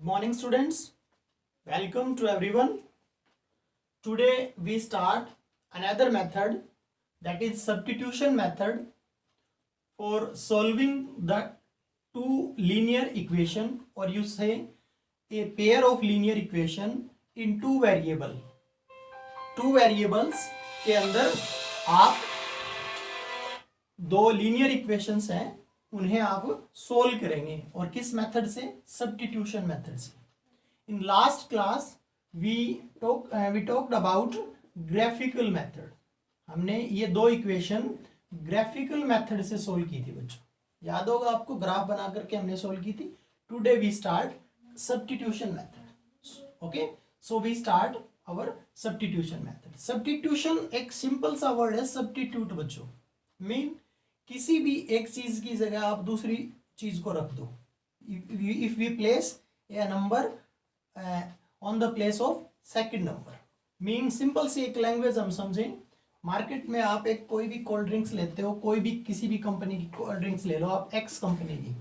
Morning students, welcome to everyone. Today we start another method, that is substitution method, for solving the two linear equation, or you say a pair of linear equation in two variables के अंदर आप दो linear equations हैं उन्हें आप solve करेंगे। और किस मेथड से? सब्स्टिट्यूशन मेथड से। In last class we talked about graphical method. हमने ये दो इक्वेशन ग्राफिकल मेथड से सोल्व की थी बच्चों, याद होगा आपको, ग्राफ बना करके हमने सोल्व की थी। Today we start substitution method. Okay, so we start our substitution method. Substitution एक सिंपल सा वर्ड है, सब्स्टिट्यूट बच्चों। मीन किसी भी एक चीज की जगह आप दूसरी चीज को रख दो। If we place a number on the place of second number. Mean simple सी एक लैंग्वेज हम समझें। मार्केट में आप एक कोई भी कोल्ड ड्रिंक्स लेते हो, कोई भी किसी भी कंपनी की कोल्ड ड्रिंक्स ले लो आप, एक्स कंपनी की।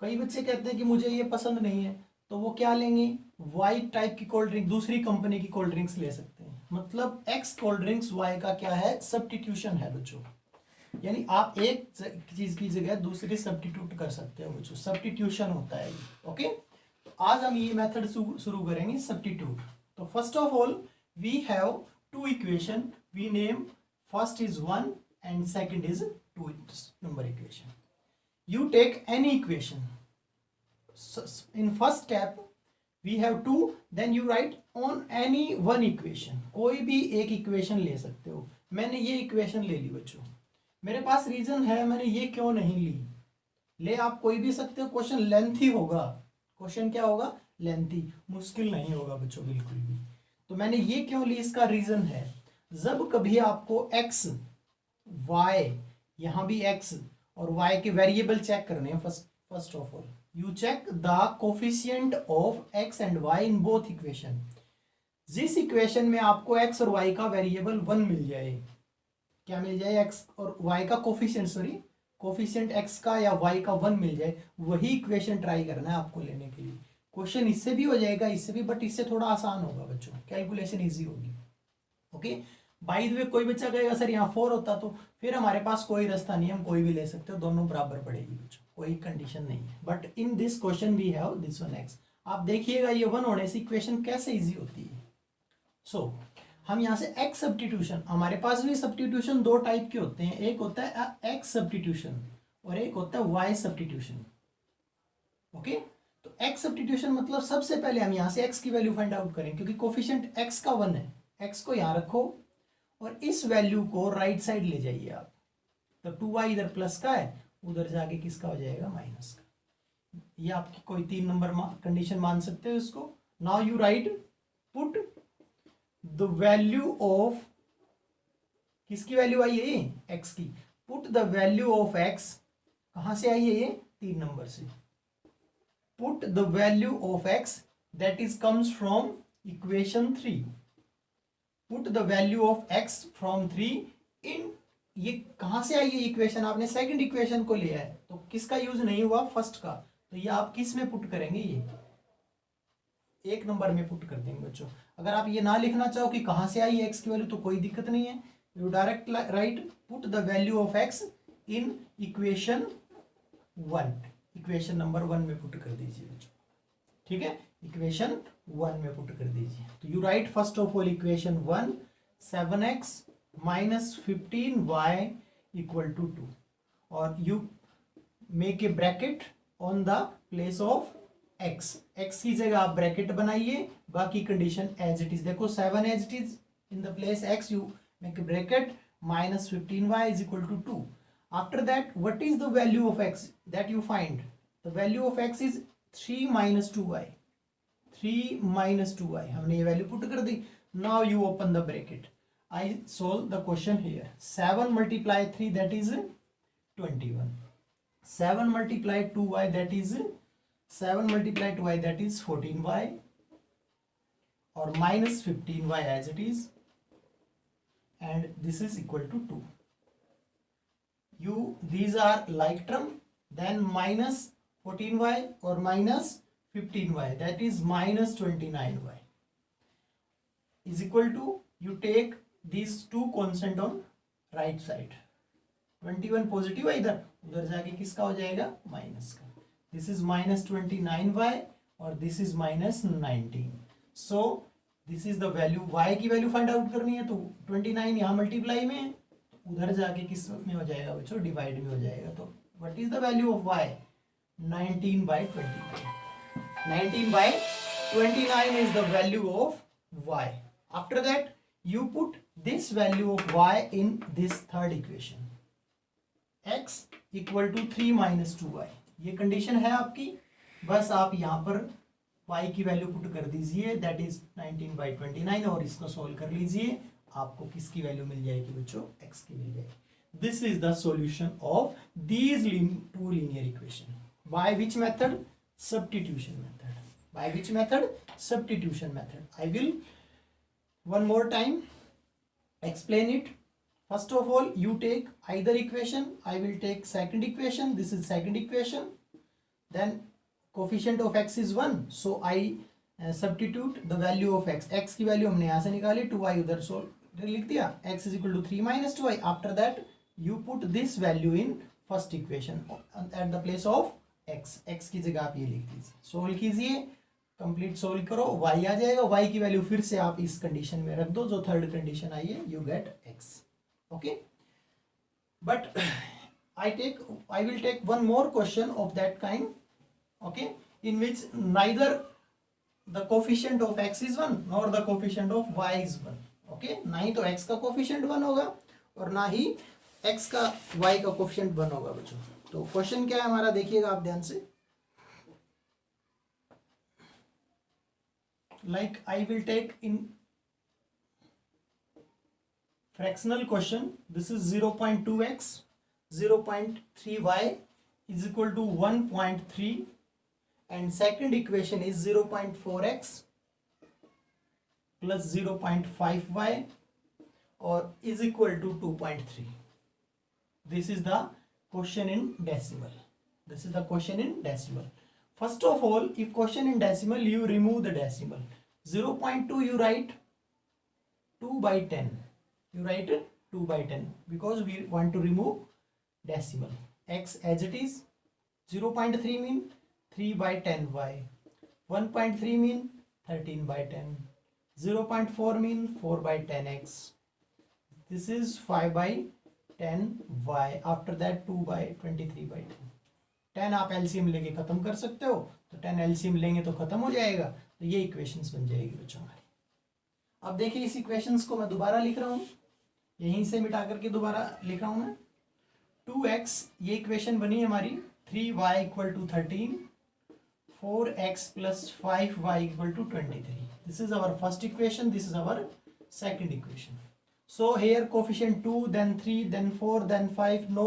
कई बच्चे कहते हैं कि मुझे ये पसंद नहीं है, तो वो क्या लेंगे? वाई टाइप की कोल्ड ड्रिंक, दूसरी कंपनी की कोल्ड ड्रिंक्स ले सकते हैं। मतलब एक्स कोल्ड ड्रिंक्स वाई का क्या है? सब्स्टिट्यूशन है बच्चों। यानी आप एक चीज की जगह दूसरी सब्स्टिट्यूट कर सकते हो बच्चों, सब्स्टिट्यूशन होता है ये। ओके, तो आज हम ये मेथड शुरू करेंगे, सब्स्टिट्यूट। तो first of all we have two equation, we name first is 1 and second is 2 number equation. You take any equation, in first step we have 2, then you write on any one equation. कोई भी एक equation ले सकते हो। मैंने ये equation ले ली बच्चों, मेरे पास रीजन है मैंने ये क्यों नहीं ली। ले आप कोई भी सकते हो, क्वेश्चन लेंथी होगा। क्वेश्चन क्या होगा? लेंथी, मुश्किल नहीं होगा बच्चों बिल्कुल भी। तो मैंने ये क्यों ली, इसका रीजन है, जब कभी आपको एक्स वाई, यहां भी एक्स और वाई के वेरिएबल चेक करने हैं, first of all you check the coefficient of X and Y in both equation. जिस इक्वेशन में आपको एक्स और वाई का वेरिएबल 1 मिल जाए, क्या मिल जाए? एक्स और वाई का कोफिशिएंट, कोफिशिएंट एक्स का या वाई का 1 मिल जाए, वही इक्वेशन ट्राई करना है आपको लेने के लिए। क्वेश्चन इससे भी हो जाएगा, इससे भी, बट इससे थोड़ा आसान होगा बच्चों, कैलकुलेशन इजी होगी। ओके, बाय द वे कोई बच्चा कहेगा सर यहाँ 4 होता, तो फिर हमारे पास कोई रास्ता नहीं, हम कोई भी ले सकते हो, दोनों बराबर पड़ेगी बच्चों, कोई कंडीशन नहीं है। But in this question we have this one X. आप देखिएगा ये 1 होने से इक्वेशन कैसे इजी होती है। सो हम यहाँ से एक्स सब्स्टिट्यूशन, हमारे पास भी सब्स्टिट्यूशन दो टाइप के होते हैं, एक होता है एक्स सब्स्टिट्यूशन और एक होता है वाई सब्स्टिट्यूशन। ओके, तो एक्स सब्स्टिट्यूशन मतलब सबसे पहले हम यहाँ से एक्स की वैल्यू फाइंड आउट करें, क्योंकि कोफिशिएंट एक्स का 1 है। एक्स को यहाँ रखो और इस वैल्यू को राइट साइड ले जाइए आप। तो 2y इधर प्लस का है, उधर जाके किसका हो जाएगा? माइनस का। ये आपकी कोई 3 नंबर कंडीशन मान सकते हो इसको। Now you right put the value of, किसकी वैल्यू आई है? ये एक्स की। Put the value of x, कहां से आई है? ये 3 नंबर से। Put the value of X that is comes from equation 3। Put the value of x from 3 इन, ये कहां से आई है इक्वेशन? आपने सेकंड इक्वेशन को लिया है, तो किसका यूज नहीं हुआ? फर्स्ट का। तो ये आप किस में पुट करेंगे? ये 1 नंबर में पुट कर देंगे बच्चों। अगर आप ये ना लिखना चाहो कि कहां से आई है एक्स की वैल्यू, तो कोई दिक्कत नहीं है, you direct right put the value of x in equation 1। Equation number 1 में पुट कर दीजिए बच्चों, ठीक है? इक्वेशन 1 में पुट कर दीजिए। तो you write first of all equation 1, 7x minus 15y equal to 2, और you make a bracket on the place of X. X की जगह आप ब्रैकेट बनाइए, बाकी कंडीशन एज इट इज। देखो 7 as it is, in the place X you make a bracket, minus 15y is equal to 2। After that what is the value of X that you find? The value of X is 3 minus 2y। 3 minus 2y, हमने ये value put कर दी। Now you open the bracket, I solve the question here. 7 multiply 3 that is 21, 7 multiply 2y that is 7 multiply 2y that is 14y, or minus 15y as it is, and this is equal to 2. These are like term, then minus 14y or minus 15y, that is minus 29y, is equal to, you take these two constant on right side. 21 positive है इधर, उधर जाके किसका हो जाएगा, minus का. This is minus 29y और this is minus 19. So this is the value, y की वैल्यू फाइंड आउट करनी है, तो 29 यहाँ मल्टीप्लाई में, उधर जाके किस में हो जाएगा बच्चों, डिवाइड में हो जाएगा. तो what is the value of y, 19/29. 19/29 is the value of y. After that you put this value of y in this third equation. x equal to 3 minus 2y, ये कंडीशन है आपकी. बस आप यहाँ पर y की वैल्यू पुट कर दीजिए, दैट इज 19/29, और इसको सोल्व कर लीजिए. आपको किसकी वैल्यू मिल जाएगी बच्चों, x की मिल जाएगी. This is the solution of these two linear equation. By which method, substitution method. By which method, substitution method. I will one more time explain it. First of all, you take either equation. I will take second equation. This is second equation. Then coefficient of x is 1, so I substitute the value of x. x की value हमने यहाँ से निकाली, 2y उधर solve लिख दिया. x is equal to 3 minus 2y. After that you put this value in first equation at the place of x की जगह आप ये लिख दीजिए. सोल्व कीजिए, कंप्लीट सोल्व करो, y आ जाएगा. y की वैल्यू फिर से आप इस कंडीशन में रख दो, जो थर्ड कंडीशन आई है, you get x. Okay, but I will take one more question of that kind, okay, in which neither the coefficient of x is 1 nor the coefficient of y is 1. okay, ना ही तो x का coefficient 1 होगा और ना ही x का y का coefficient 1 होगा बच्चों. तो क्वेश्चन क्या है हमारा, देखिएगा आप ध्यान से. Like I will take in fractional question, this is 0.2x, 0.3y is equal to 1.3, and second equation is 0.4x plus 0.5y or is equal to 2.3. This is the question in decimal. This is the question in decimal. First of all, if question in decimal, you remove the decimal. 0.2 you write 2/10. You write 2/10 because we want to remove decimal. X as it is. 0.3 mean 3/10y. 1.3 mean 13/10. 0.4 mean 4/10x. This is 5/10y. After that 2/23/10. 10 आप LCM लेके खत्म कर सकते हो, तो 10 LCM लेंगे तो खत्म हो जाएगा. तो ये इक्वेशंस बन जाएगी बच्चों हमारी. अब देखिए इस इक्वेशंस को मैं दोबारा लिख रहा हूँ, यहीं से मिटा करके दोबारा लिख रहा हूँ मैं. 2x ये इक्वेशन बनी हमारी, 3y equal to 13, 4x plus 5y equal to 23. This is our first equation, this is our second equation. So here coefficient 2, then 3, then 4, then 5. No,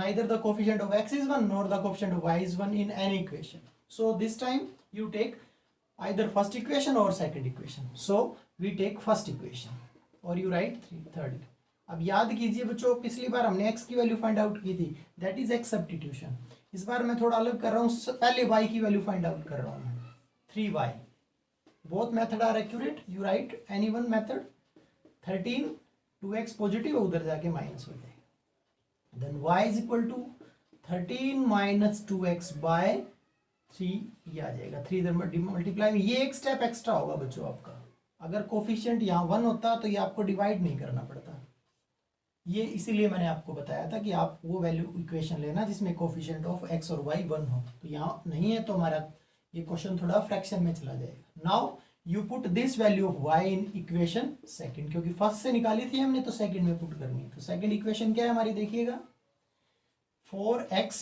neither the coefficient of x is 1 nor the coefficient of y is 1 in any equation. So this time you take either first equation or second equation. So we take first equation or you write third. अब याद कीजिए बच्चों, पिछली बार हमने x की value find out की थी, that is x substitution. इस बार मैं थोड़ा अलग कर रहा हूँ, पहले y की वैल्यू फाइंड आउट कर रहा हूँ. 3y. Both method are accurate. You write any one method. 13, 2x positive है, उधर जाके माइनस हो जाएगा. Then y is equal to 13 minus 2x by 3, ये आ जाएगा. 3 इधर मल्टीप्लाई में, ये एक स्टेप एक्स्ट्रा होगा बच्चों आपका. अगर कोफिशिएंट यहाँ 1 होता तो ये आपको डिवाइड नहीं करना पड़ता. ये इसीलिए मैंने आपको बताया था कि आप वो वैल्यू इक्वेशन लेना जिसमें कोफिशिएंट ऑफ x और y 1 हो. तो यहाँ नहीं है तो हमारा ये क्वेश्चन थोड़ा फ्रैक्शन में चला जाएगा. Now you put this value of y in equation second, क्योंकि फर्स्ट से निकाली थी हमने तो सेकंड में पुट करनी है. तो सेकंड इक्वेशन क्या है हमारी, देखिएगा, 4x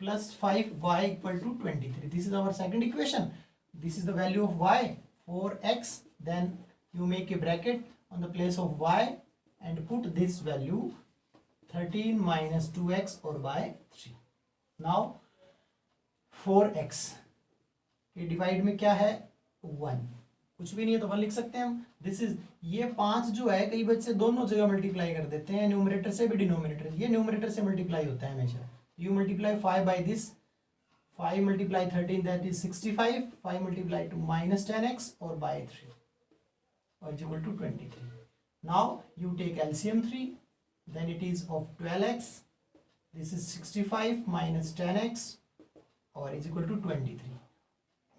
plus 5y equal to 23. This is our second equation. This is the value of y, 4x. Then you make a bracket on the place of y and put this value 13 minus 2x or by 3. Now 4x ये divide में क्या है, 1. कुछ भी नहीं है तो 1 लिख सकते हैं हम. दिस इज, ये 5 जो है, कई बच्चे दोनों जगह मल्टीप्लाई कर देते हैं, न्यूमरेटर से भी डिनोमिनेटर. ये न्यूमरेटर से मल्टीप्लाई होता है हमेशा. You multiply 5 by this, 5 multiply 13 that is 65, 5 multiply to minus 10x or by 3 or is equal to 23. Now you take LCM 3, then it is of 12x, this is 65 minus 10x or is equal to 23.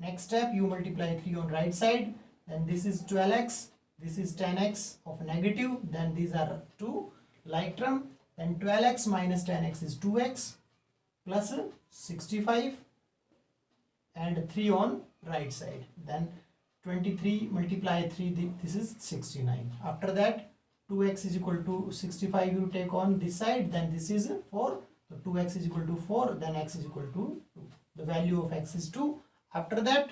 Next step, you multiply 3 on right side, then this is 12x, this is 10x of negative, then these are 2 like term, then 12x minus 10x is 2x plus 65 and 3 on right side, then 23 multiply 3, this is 69. After that 2x is equal to 65 you take on this side, then this is 4, so 2x is equal to 4, then x is equal to 2. The value of x is 2. After that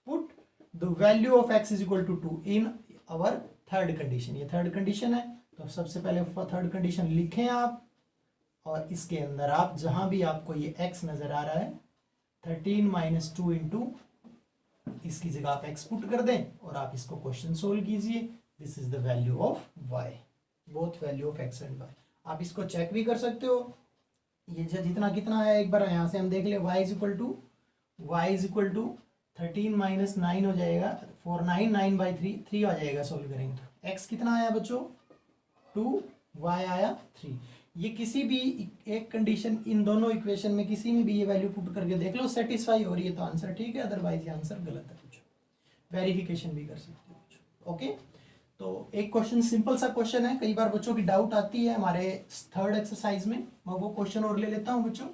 put the value of x is equal to 2 in our third condition. ये third condition है, तो सबसे पहले third condition लिखें आप और इसके अंदर आप जहां भी आपको ये x नजर आ रहा है 13 माइनस 2 इंटू इसकी जगह आप x पुट कर दें और आप इसको क्वेश्चन सोल्व कीजिए. This is the value of y, both value of x and y. आप इसको चेक भी कर सकते हो, ये जितना कितना है एक बार यहाँ से हम देख ले. y is equal to 13 minus 9 हो जाएगा 4 9 9 बाई 3 आ जाएगा सोल्व करेंगे तो. x कितना आया बच्चों 2, y आया 3. ये किसी भी एक कंडीशन इन दोनों इक्वेशन में किसी में भी ये वैल्यू पुट करके देख लो, सेटिस्फाई हो रही है तो आंसर ठीक है, अदरवाइज ये आंसर गलत है. कुछ वेरिफिकेशन भी कर सकते हो. ओके, तो एक क्वेश्चन सिंपल सा क्वेश्चन है, कई बार बच्चों की डाउट आती है हमारे थर्ड एक्सरसाइज में. मैं वो क्वेश्चन और ले लेता हूँ बच्चों.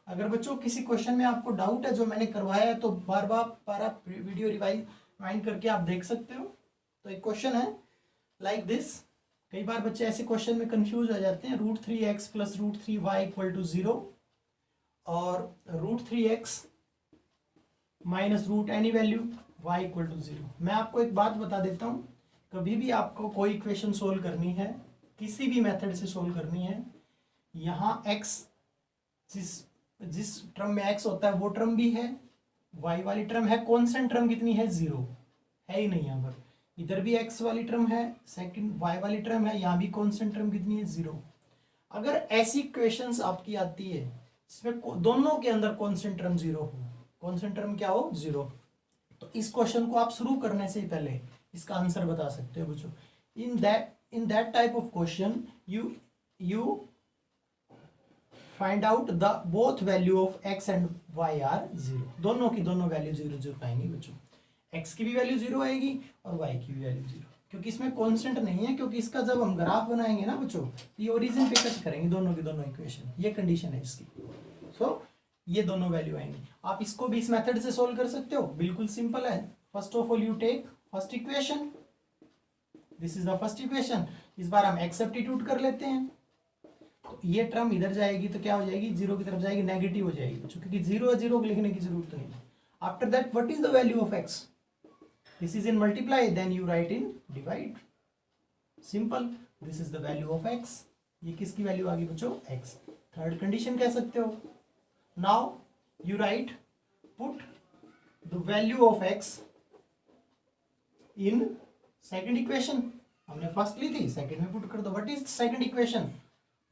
अगर बच्चों किसी क्वेश्चन में आपको डाउट है जो मैंने करवाया है तो बार बार वीडियो रिवाइंड करके आप देख सकते हो. तो एक क्वेश्चन है लाइक दिस. कई बार बच्चे ऐसे क्वेश्चन में कंफ्यूज हो जाते हैं. √3x plus √3y equal to 0 और √3x minus root any value y equal to 0. मैं आपको एक बात बता देता हूँ, कभी भी आपको कोई इक्वेशन सोल्व करनी है, किसी भी मेथड से सोल्व करनी है, यहाँ x जिस टर्म में x होता है वो टर्म भी है, y वाली टर्म है, कॉन्स्टेंट टर्म कितनी है 0 है ही नहीं. यहाँ पर इधर भी x वाली टर्म है, सेकंड y वाली टर्म है, यहाँ भी कांस्टेंट टर्म कितनी है 0. अगर ऐसी इक्वेशंस आपकी आती है इसमें दोनों के अंदर कांस्टेंट टर्म 0 हो, कांस्टेंट टर्म क्या हो 0, तो इस क्वेश्चन को आप शुरू करने से पहले इसका आंसर बता सकते हो बच्चों. In that type of question you find out the both value of x and y are 0. दोनों की दोनों वैल्यू 0 पाएंगे बच्चों. x की भी वैल्यू 0 आएगी और y की भी वैल्यू 0, क्योंकि इसमें कांस्टेंट नहीं है, क्योंकि इसका जब हम ग्राफ बनाएंगे ना बच्चों ये ओरिजिन पे कट करेंगे दोनों की दोनों इक्वेशन. ये कंडीशन है इसकी. सो ये दोनों वैल्यू आएंगी. आप इसको भी इस मेथड से सोल्व कर सकते हो, बिल्कुल सिंपल है. First of all you take first equation, this is the first equation. इस बार हम x सब्स्टिट्यूट कर लेते हैं, तो ये टर्म इधर जाएगी तो क्या हो जाएगी 0 की तरफ जाएगी, नेगेटिव हो जाएगी बच्चों, क्योंकि 0 0 को लिखने की जरूरत नहीं है. After that what is the value of x? This is in multiply, then you write in divide. Simple. This is the value of x. ये किसकी वैल्यू आ गई बच्चों x. थर्ड कंडीशन कह सकते हो. Now you write put the value of x in second equation. हमने first ली थी, second में पुट कर दो. What is second equation?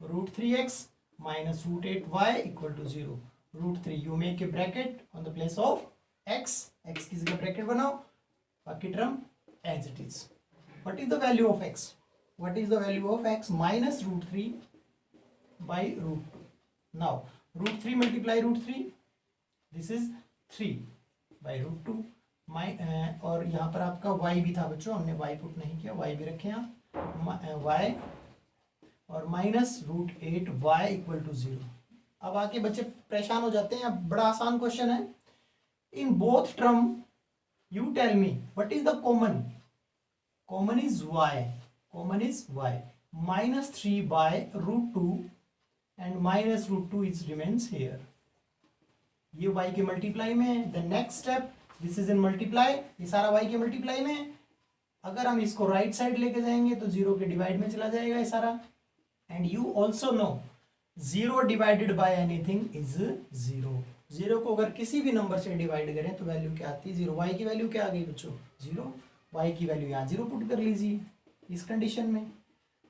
√3x minus √8y equal to 0. √3 you make a bracket on the place of x. x की जगह bracket बनाओ, बाकी term as it is. What is the value of x? What is the value of x? Minus √3 by √2. Now √3 multiply √3, this is 3 by √2. और यहाँ पर आपका y भी था बच्चों, हमने y पुट नहीं किया, y भी रखे यहाँ, y और माइनस √8y इक्वल टू 0. अब आके बच्चे परेशान हो जाते हैं. अब बड़ा आसान क्वेश्चन है. In both term you tell me what is the common? Common is y. Common is y. Minus 3 by √2 and minus √2 is remains here. ये y के मल्टीप्लाई में है. The next step, this is in multiply. ये सारा y के multiply में है. अगर हम इसको राइट साइड लेके जाएंगे तो 0 के डिवाइड में चला जाएगा ये सारा. And you also know 0 divided by anything is 0. 0 को अगर किसी भी नंबर से डिवाइड करें तो वैल्यू क्या आती है 0. y की वैल्यू क्या आ गई बच्चों 0. y की वैल्यू यहाँ 0 पुट कर लीजिए इस कंडीशन में.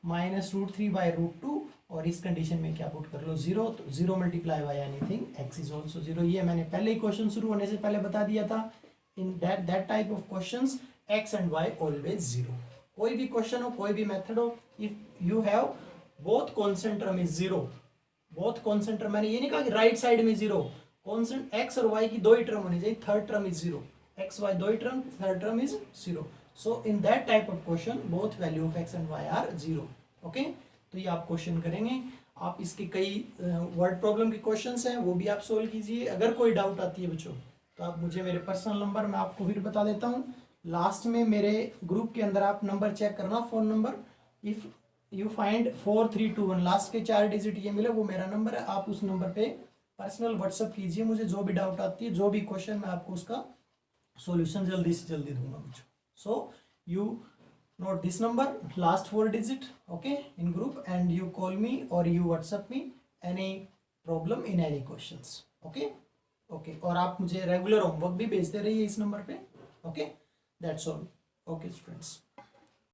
माइनस √3 बाई √2 और इस कंडीशन में क्या पुट कर लो 0, तो 0 multiply by anything x is also 0। ये मैंने पहले ही क्वेश्चन शुरू होने से पहले बता दिया था। इन that type of questions x and y always 0। कोई भी क्वेश्चन हो, कोई भी मेथड हो, if you have both constant term is 0, both constant term, मैंने ये नहीं कहा कि राइट साइड में 0, कांस्टेंट x और y की दो ही टर्म होनी चाहिए, third term is 0, x y दो ही term, third term is 0। So in that type of question both value of x and y are 0। Okay, तो ये आप क्वेश्चन करेंगे। आप इसके कई वर्ड प्रॉब्लम के क्वेश्चंस हैं, वो भी आप सोल्व कीजिए। अगर कोई डाउट आती है बच्चों तो आप मुझे मेरे पर्सनल नंबर, मैं आपको फिर बता देता हूँ लास्ट में, मेरे ग्रुप के अंदर आप नंबर चेक करना, phone number, if you find 4321 last के 4 डिजिट ये मिले, वो मेरा नंबर है। आप उस नंबर पे पर्सनल व्हाट्सअप कीजिए मुझे, जो भी डाउट आती है, जो भी क्वेश्चन, मैं आपको उसका सॉल्यूशन जल्दी से जल्दी दूंगा बच्चों। So you note this number, last 4 digit, okay, in group, and you call me or you WhatsApp me any problem in any questions, okay, okay। और आप मुझे रेगुलर होमवर्क भी भेजते रहिए इस नंबर पे, okay, that's all, okay students।